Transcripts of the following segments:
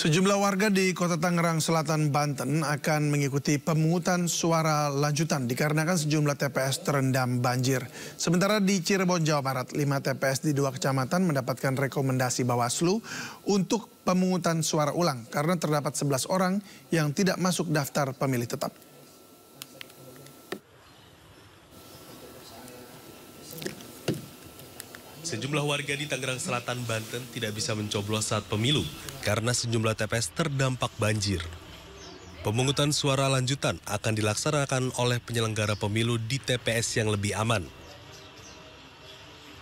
Sejumlah warga di Kota Tangerang Selatan, Banten akan mengikuti pemungutan suara lanjutan dikarenakan sejumlah TPS terendam banjir. Sementara di Cirebon, Jawa Barat, 5 TPS di 2 kecamatan mendapatkan rekomendasi Bawaslu untuk pemungutan suara ulang karena terdapat 11 orang yang tidak masuk daftar pemilih tetap. Sejumlah warga di Tangerang Selatan, Banten tidak bisa mencoblos saat pemilu karena sejumlah TPS terdampak banjir. Pemungutan suara lanjutan akan dilaksanakan oleh penyelenggara pemilu di TPS yang lebih aman.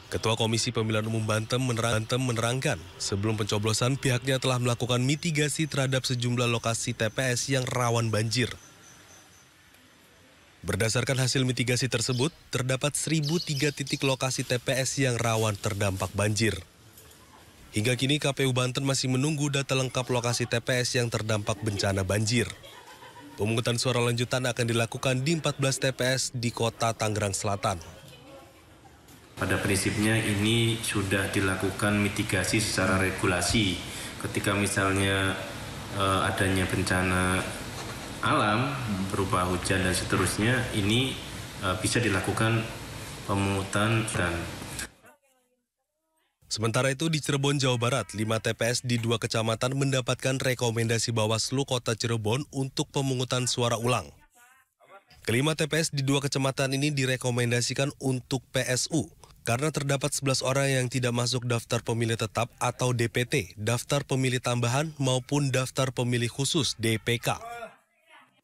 Ketua Komisi Pemilihan Umum Banten menerangkan, sebelum pencoblosan pihaknya telah melakukan mitigasi terhadap sejumlah lokasi TPS yang rawan banjir. Berdasarkan hasil mitigasi tersebut, terdapat 1.003 titik lokasi TPS yang rawan terdampak banjir. Hingga kini KPU Banten masih menunggu data lengkap lokasi TPS yang terdampak bencana banjir. Pemungutan suara lanjutan akan dilakukan di 14 TPS di Kota Tangerang Selatan. Pada prinsipnya ini sudah dilakukan mitigasi secara regulasi. Ketika misalnya adanya bencana alam berupa hujan dan seterusnya, ini bisa dilakukan pemungutan. Sementara itu di Cirebon, Jawa Barat, 5 TPS di 2 kecamatan mendapatkan rekomendasi Bawaslu Kota Cirebon untuk pemungutan suara ulang. Kelima TPS di 2 kecamatan ini direkomendasikan untuk PSU karena terdapat 11 orang yang tidak masuk daftar pemilih tetap atau DPT, daftar pemilih tambahan maupun daftar pemilih khusus DPK.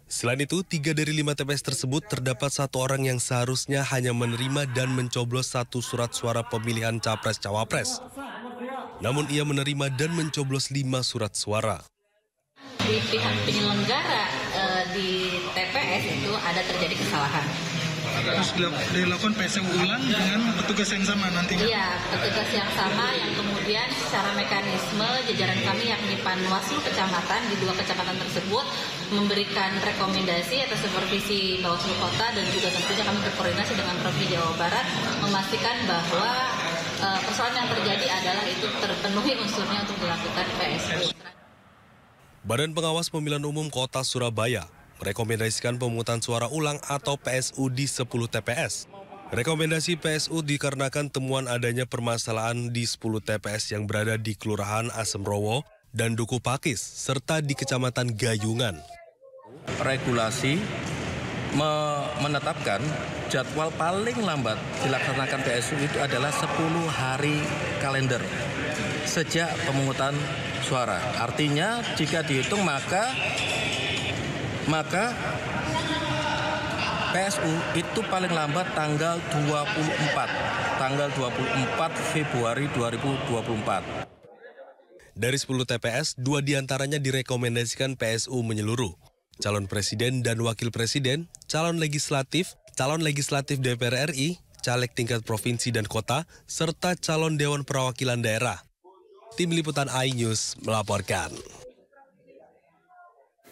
Selain itu, 3 dari 5 TPS tersebut terdapat 1 orang yang seharusnya hanya menerima dan mencoblos 1 surat suara pemilihan Capres-Cawapres. Namun ia menerima dan mencoblos 5 surat suara. Di pihak penyelenggara di TPS itu ada terjadi kesalahan. Terus dilakukan PSU ulang dengan petugas yang sama nantinya? Iya, petugas yang sama yang kemudian secara mekanisme jajaran kami yakni Panwaslu kecamatan di 2 kecamatan tersebut memberikan rekomendasi atas supervisi Bawaslu Kota dan juga tentunya kami berkoordinasi dengan Provinsi Jawa Barat memastikan bahwa persoalan yang terjadi adalah itu terpenuhi unsurnya untuk dilakukan PSU. Badan Pengawas Pemilihan Umum Kota Surabaya merekomendasikan pemungutan suara ulang atau PSU di 10 TPS. Rekomendasi PSU dikarenakan temuan adanya permasalahan di 10 TPS yang berada di Kelurahan Asemrowo dan Duku Pakis, serta di Kecamatan Gayungan. Regulasi menetapkan jadwal paling lambat dilaksanakan PSU itu adalah 10 hari kalender sejak pemungutan suara. Artinya jika dihitung maka PSU itu paling lambat tanggal 24 Februari 2024. Dari 10 TPS, 2 diantaranya direkomendasikan PSU menyeluruh. Calon presiden dan wakil presiden, calon legislatif DPR RI, caleg tingkat provinsi dan kota, serta calon Dewan Perwakilan Daerah. Tim Liputan iNews melaporkan.